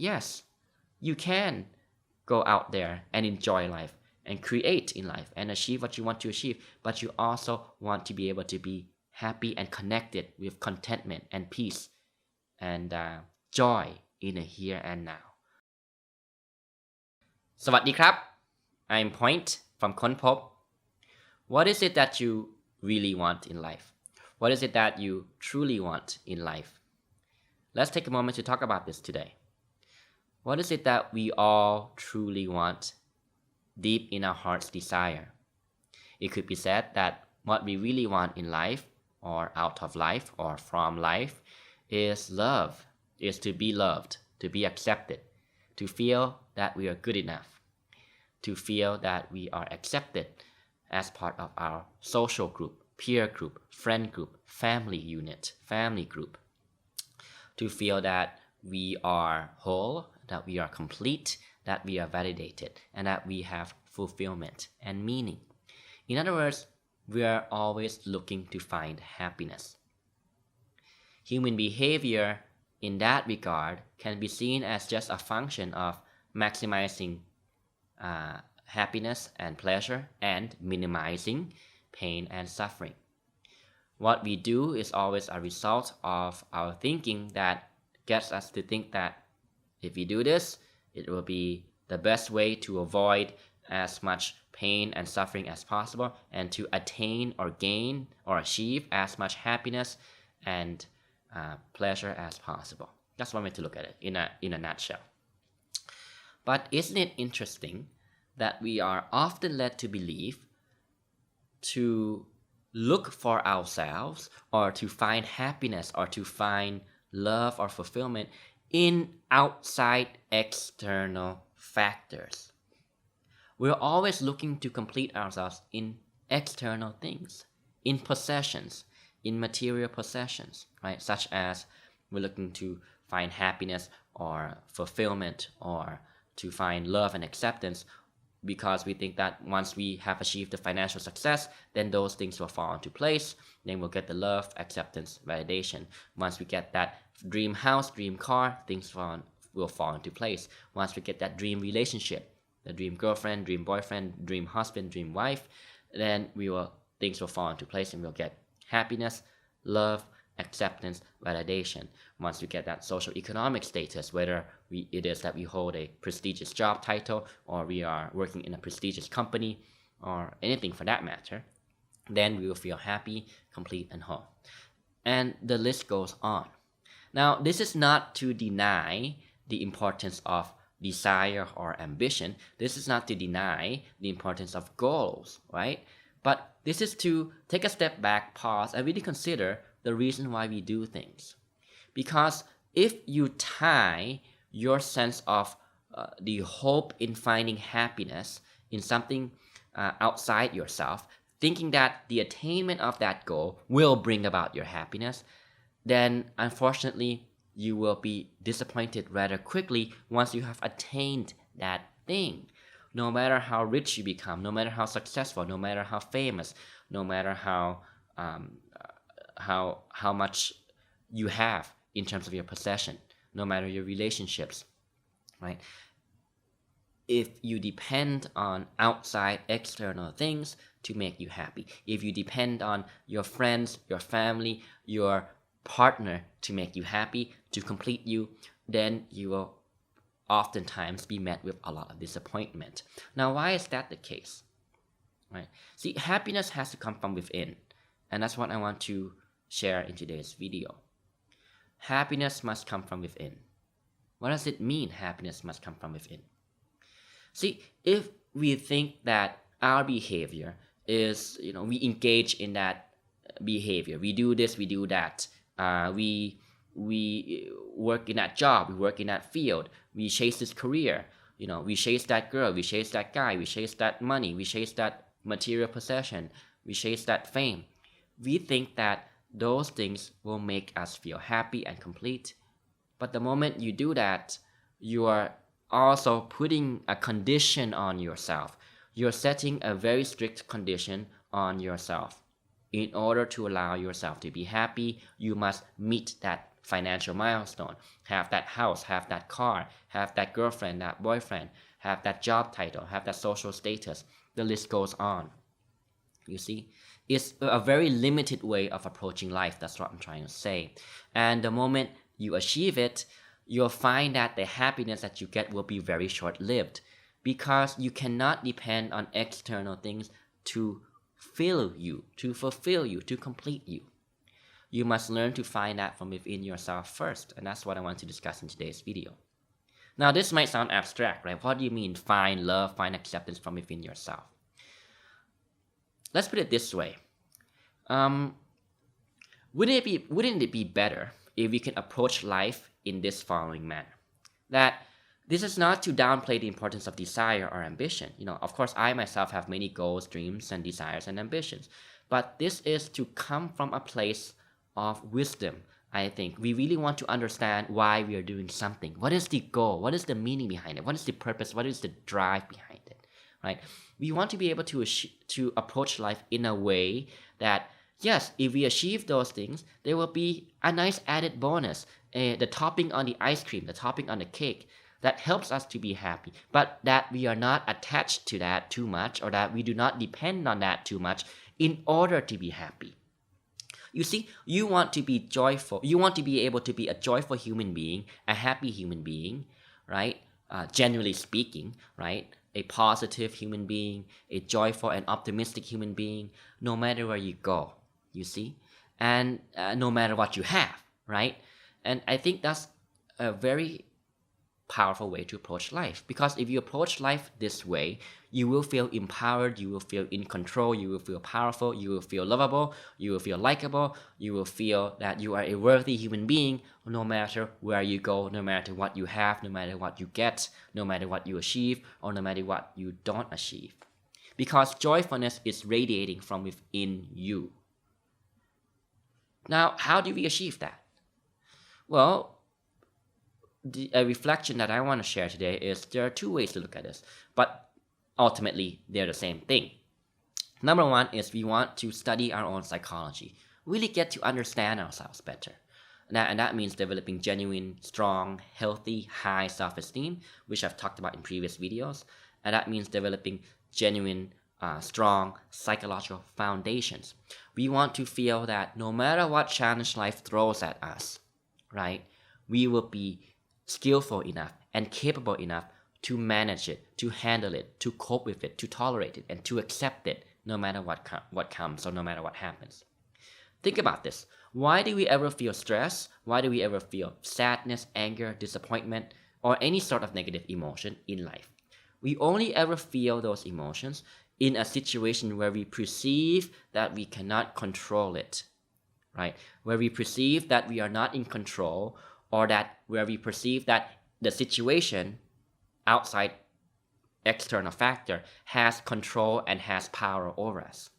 yes, you can go out there and enjoy life and create in life and achieve what you want to achieve, but you also want to be able to be happy and connected with contentment and peace and joy in the here and now สวัสดีครับ I'm Point from ค้นพบ What is it that you really want in life? What is it that you truly want in life? Let's take a moment to talk about this today. What is it that we all truly want deep in our heart's desire? It could be said that what we really want in life or out of life or from life is love, is to be loved, to be accepted, to feel that we are good enough, to feel that we are accepted as part of our social group, peer group, friend group, family unit, family group, to feel that we are whole, that we are complete, that we are validated, and that we have fulfillment and meaning. In other words, we are always looking to find happiness. Human behavior in that regard can be seen as just a function of maximizing happiness and pleasure and minimizing pain and suffering. What we do is always a result of our thinking that gets us to think that if we do this, it will be the best way to avoid as much pain and suffering as possible and to attain or gain or achieve as much happiness and pleasure as possible. That's one way to look at it in a nutshell. But isn't it interesting that we are often led to believe to look for ourselves or to find happiness or to find love or fulfillment in outside external factors. We're always looking to complete ourselves in external things, in possessions, in material possessions, right? Such as we're looking to find happiness or fulfillment or to find love and acceptance because we think that once we have achieved the financial success, then those things will fall into place. Then we'll get the love, acceptance, validation. Once we get that dream house, dream car, things will fall into place. Once we get that dream relationship, the dream girlfriend, dream boyfriend, dream husband, dream wife, then things will fall into place and we'll get happiness, love, acceptance, validation. Once we get that social economic status, whether it is that we hold a prestigious job title or we are working in a prestigious company or anything for that matter, then we will feel happy, complete, and whole. And the list goes on. Now, this is not to deny the importance of desire or ambition. This is not to deny the importance of goals, right? But this is to take a step back, pause, and really consider the reason why we do things. Because if you tie your sense of the hope in finding happiness in something outside yourself, thinking that the attainment of that goal will bring about your happiness, then unfortunately you will be disappointed rather quickly once you have attained that thing. No matter how rich you become, no matter how successful, no matter how famous, no matter how much you have in terms of your possession, no matter your relationships, right? If you depend on outside external things to make you happy, if you depend on your friends, your family, your partner to make you happy, to complete you, then you will oftentimes be met with a lot of disappointment. Now, why is that the case? Right? See, happiness has to come from within, and that's what I want to share in today's video. Happiness must come from within. What does it mean, happiness must come from within? See, if we think that our behavior is, we engage in that behavior, we do this, we do that, we work in that job, we work in that field, we chase this career, we chase that girl, we chase that guy, we chase that money, we chase that material possession, we chase that fame. We think that those things will make us feel happy and complete. But the moment you do that, you are also putting a condition on yourself. You're setting a very strict condition on yourself. In order to allow yourself to be happy, you must meet that financial milestone, have that house, have that car, have that girlfriend, that boyfriend, have that job title, have that social status. The list goes on. You see, it's a very limited way of approaching life. That's what I'm trying to say. And the moment you achieve it, you'll find that the happiness that you get will be very short-lived, because you cannot depend on external things to fill you, to fulfill you, to complete you. You must learn to find that from within yourself first, and that's what I want to discuss in today's video. Now, this might sound abstract, right? What do you mean find love, find acceptance from within yourself? Let's put it this way. Wouldn't it be better if we can approach life in this following manner? That this is not to downplay the importance of desire or ambition. Of course, I myself have many goals, dreams, and desires and ambitions. But this is to come from a place of wisdom, I think. We really want to understand why we are doing something. What is the goal? What is the meaning behind it? What is the purpose? What is the drive behind it? Right? We want to be able to approach life in a way that, yes, if we achieve those things, there will be a nice added bonus, the topping on the ice cream, the topping on the cake, that helps us to be happy, but that we are not attached to that too much, or that we do not depend on that too much in order to be happy. You see, you want to be joyful. You want to be able to be a joyful human being, a happy human being, right? Generally speaking, right? A positive human being, a joyful and optimistic human being, no matter where you go, you see? And no matter what you have, right? And I think that's a very powerful way to approach life, because if you approach life this way, you will feel empowered, you will feel in control, you will feel powerful, you will feel lovable, you will feel likable, you will feel that you are a worthy human being no matter where you go, no matter what you have, no matter what you get, no matter what you achieve, or no matter what you don't achieve, because joyfulness is radiating from within you. Now, how do we achieve that? Well, a reflection that I want to share today is there are two ways to look at this, but ultimately they're the same thing. Number one is we want to study our own psychology, really get to understand ourselves better. And that means developing genuine, strong, healthy, high self-esteem, which I've talked about in previous videos. And that means developing genuine, strong psychological foundations. We want to feel that no matter what challenge life throws at us, right, we will be skillful enough and capable enough to manage it, to handle it, to cope with it, to tolerate it, and to accept it no matter what comes or no matter what happens. Think about this. Why do we ever feel stress? Why do we ever feel sadness, anger, disappointment, or any sort of negative emotion in life? We only ever feel those emotions in a situation where we perceive that we cannot control it, right? Where we perceive that we are not in control, or that where we perceive that the situation outside external factor has control and has power over us.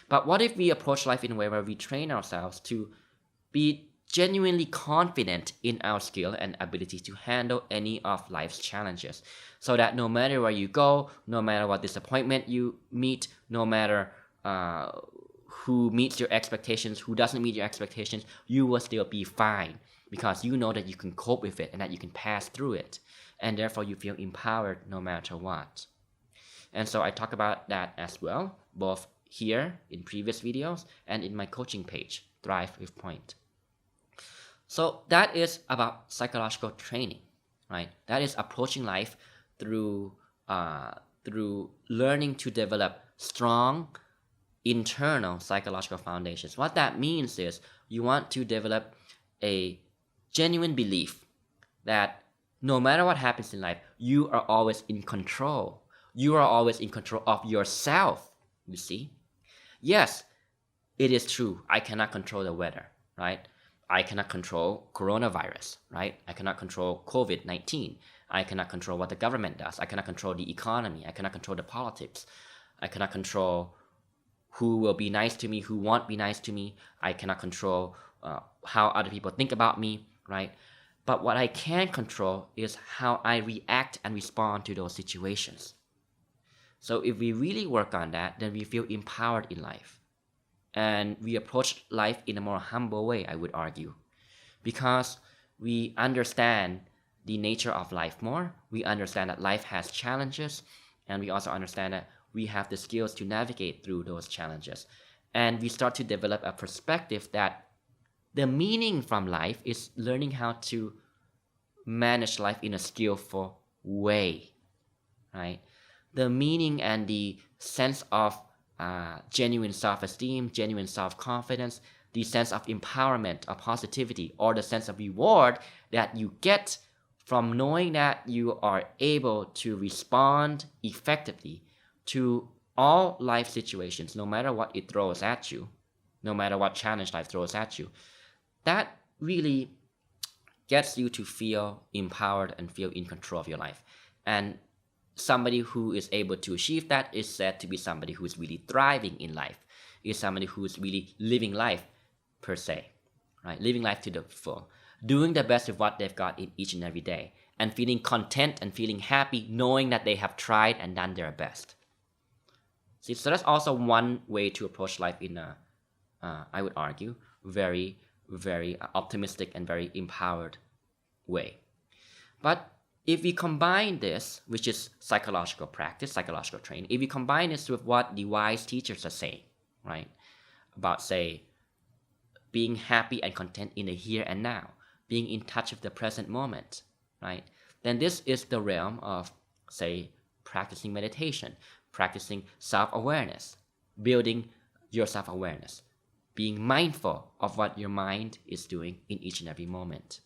But what if we approach life in a way where we train ourselves to be genuinely confident in our skill and ability to handle any of life's challenges, so that no matter where you go, no matter what disappointment you meet, no matter who meets your expectations, who doesn't meet your expectations, you will still be fine, because you know that you can cope with it and that you can pass through it, and therefore you feel empowered no matter what. And so I talk about that as well, both here in previous videos and in my coaching page, Thrive with Point. So that is about psychological training, right? That is approaching life through learning to develop strong internal psychological foundations. What that means is you want to develop a genuine belief that no matter what happens in life, you are always in control. You are always in control of yourself, you see? Yes, it is true. I cannot control the weather, right? I cannot control coronavirus, right? I cannot control COVID-19. I cannot control what the government does. I cannot control the economy. I cannot control the politics. I cannot control who will be nice to me, who won't be nice to me. I cannot control how other people think about me, right? But what I can control is how I react and respond to those situations. So if we really work on that, then we feel empowered in life. And we approach life in a more humble way, I would argue. because we understand the nature of life more. We understand that life has challenges, and we also understand that we have the skills to navigate through those challenges. And we start to develop a perspective that the meaning from life is learning how to manage life in a skillful way, right? The meaning and the sense of genuine self-esteem, genuine self-confidence, the sense of empowerment or positivity, or the sense of reward that you get from knowing that you are able to respond effectively to all life situations, no matter what it throws at you, no matter what challenge life throws at you. That really gets you to feel empowered and feel in control of your life. And somebody who is able to achieve that is said to be somebody who is really thriving in life, is somebody who is really living life per se, right? Living life to the full, doing the best with what they've got in each and every day, and feeling content and feeling happy knowing that they have tried and done their best. See, so that's also one way to approach life in a, I would argue, very, very optimistic and very empowered way. But if we combine this, which is psychological practice, psychological training, if we combine this with what the wise teachers are saying, right, about, say, being happy and content in the here and now, being in touch with the present moment, right, then this is the realm of, say, practicing meditation, practicing self-awareness, building your self-awareness, being mindful of what your mind is doing in each and every moment.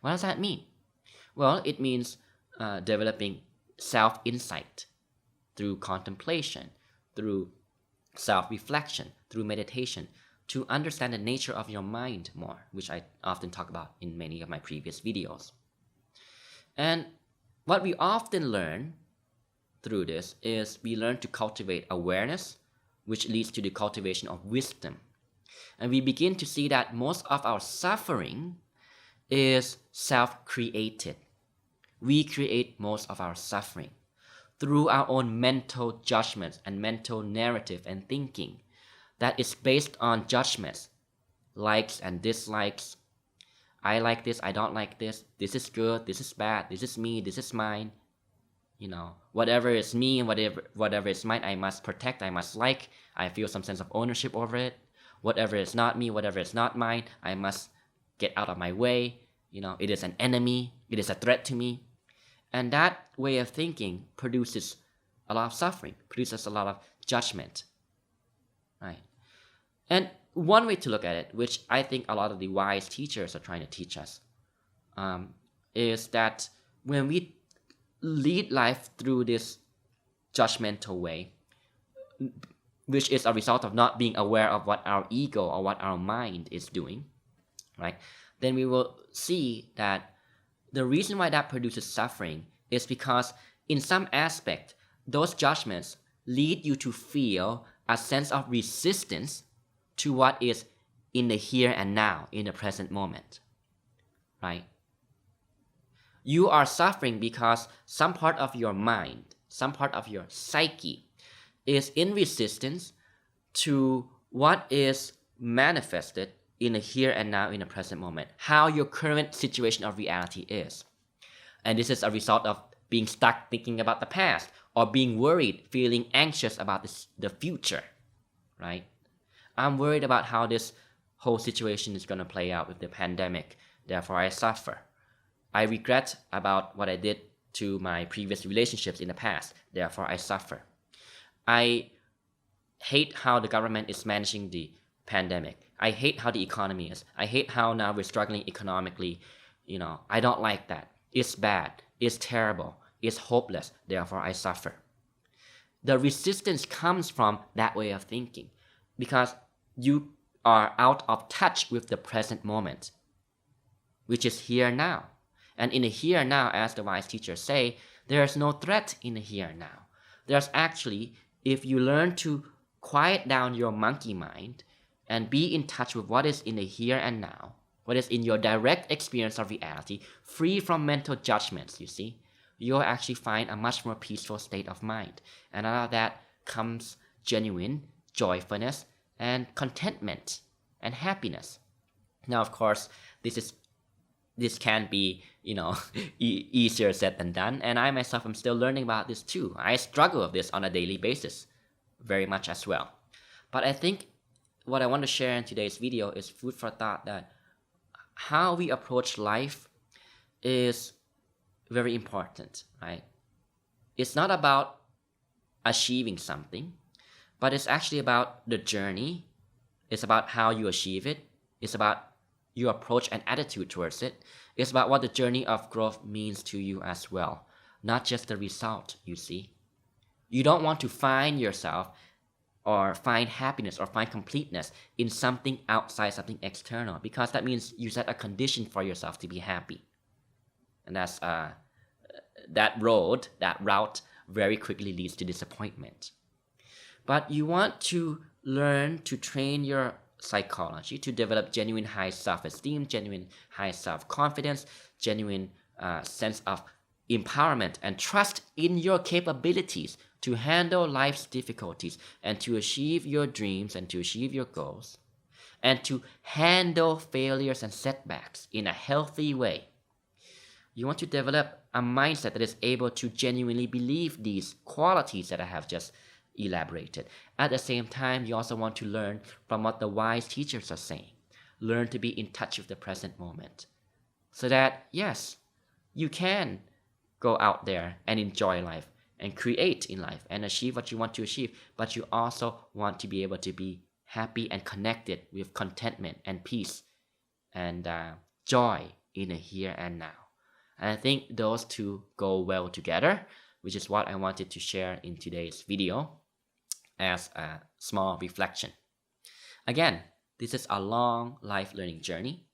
What does that mean? Well, it means developing self-insight through contemplation, through self-reflection, through meditation, to understand the nature of your mind more, which I often talk about in many of my previous videos. And what we often learn through this is we learn to cultivate awareness, which leads to the cultivation of wisdom. And we begin to see that most of our suffering is self-created. We create most of our suffering through our own mental judgments and mental narrative and thinking that is based on judgments, likes and dislikes. I like this, I don't like this, this is good, this is bad, this is me, this is mine. You know, whatever is me and whatever is mine, I must protect, I must like, I feel some sense of ownership over it. Whatever is not me, whatever is not mine, I must get out of my way. You know, it is an enemy, it is a threat to me. And that way of thinking produces a lot of suffering, produces a lot of judgment, right? And one way to look at it, which I think a lot of the wise teachers are trying to teach us, is that when we lead life through this judgmental way, which is a result of not being aware of what our ego or what our mind is doing, right? Then we will see that the reason why that produces suffering is because in some aspect, those judgments lead you to feel a sense of resistance to what is in the here and now, in the present moment, right? You are suffering because some part of your mind, some part of your psyche is in resistance to what is manifested in the here and now, in the present moment, how your current situation of reality is. And this is a result of being stuck thinking about the past, or being worried, feeling anxious about the future, right? I'm worried about how this whole situation is going to play out with the pandemic, therefore I suffer. I regret about what I did to my previous relationships in the past, therefore I suffer. I hate how the government is managing the pandemic. I hate how the economy is. I hate how now we're struggling economically. You know, I don't like that. It's bad. It's terrible. It's hopeless. Therefore, I suffer. The resistance comes from that way of thinking because you are out of touch with the present moment, which is here now. And in the here now, as the wise teachers say, there is no threat in the here now. There's actually, if you learn to quiet down your monkey mind and be in touch with what is in the here and now, what is in your direct experience of reality, free from mental judgments, you see, you'll actually find a much more peaceful state of mind. And out of that comes genuine joyfulness and contentment and happiness. Now, of course, this can be, easier said than done, and I myself am still learning about this too. I struggle with this on a daily basis, very much as well. But I think what I want to share in today's video is food for thought, that how we approach life is very important, right? It's not about achieving something, but it's actually about the journey. It's about how you achieve it. It's about your approach and attitude towards it. It's about what the journey of growth means to you as well, not just the result, you see. You don't want to find yourself or find happiness or find completeness in something outside, something external, because that means you set a condition for yourself to be happy. And that's that route very quickly leads to disappointment. But you want to learn to train your psychology to develop genuine high self-esteem, genuine high self-confidence, genuine sense of empowerment and trust in your capabilities to handle life's difficulties and to achieve your dreams and to achieve your goals, and to handle failures and setbacks in a healthy way. You want to develop a mindset that is able to genuinely believe these qualities that I have just elaborated. At the same time, you also want to learn from what the wise teachers are saying. Learn to be in touch with the present moment, so that, yes, you can go out there and enjoy life and create in life and achieve what you want to achieve, but you also want to be able to be happy and connected with contentment and peace and joy in the here and now. And I think those two go well together, which is what I wanted to share in today's video as a small reflection. Again, this is a long life learning journey.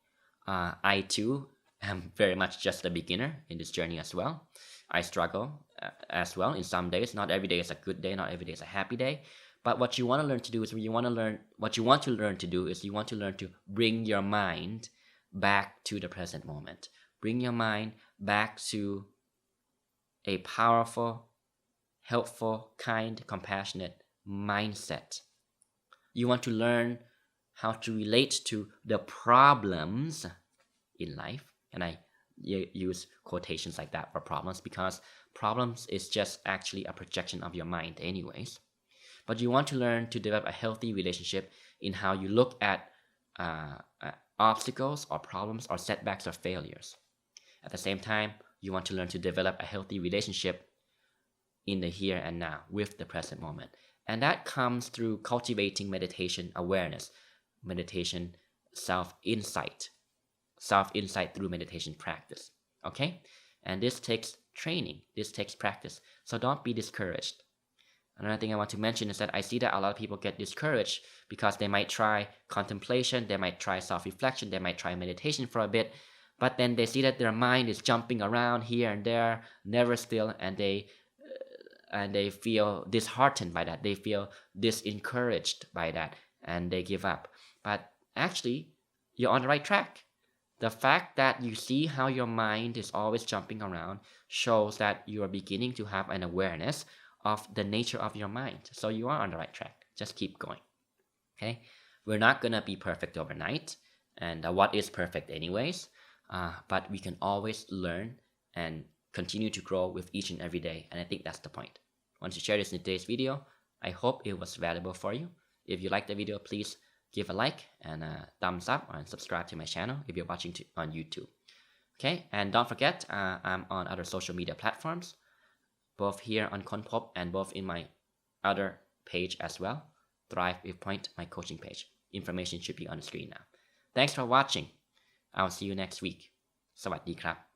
I too am very much just a beginner in this journey as well. I struggle as well in some days. Not every day is a good day, not every day is a happy day. But what you want to learn to do is you want to learn to bring your mind back to the present moment. Bring your mind back to a powerful, helpful, kind, compassionate mindset. You want to learn how to relate to the problems in life. And I use quotations like that for problems, because problems is just actually a projection of your mind anyways. But you want to learn to develop a healthy relationship in how you look at obstacles or problems or setbacks or failures. At the same time, you want to learn to develop a healthy relationship in the here and now with the present moment. And that comes through cultivating meditation awareness, meditation self-insight through meditation practice. Okay? And this takes training, this takes practice. So don't be discouraged. Another thing I want to mention is that I see that a lot of people get discouraged because they might try contemplation, they might try self-reflection, they might try meditation for a bit, but then they see that their mind is jumping around here and there, never still, and they feel disheartened by that. They feel disencouraged by that, and they give up. But actually, you're on the right track. The fact that you see how your mind is always jumping around shows that you are beginning to have an awareness of the nature of your mind. So you are on the right track. Just keep going. Okay? We're not going to be perfect overnight. And what is perfect anyways? But we can always learn and continue to grow with each and every day. And I think that's the point. Once you share this in today's video, I hope it was valuable for you. If you liked the video, please give a like and a thumbs up, and subscribe to my channel if you're watching on YouTube. Okay, and don't forget, I'm on other social media platforms, both here on Konpop and both in my other page as well, Thrive with Point, my coaching page. Information should be on the screen now. Thanks for watching. I'll see you next week. สวัสดีครับ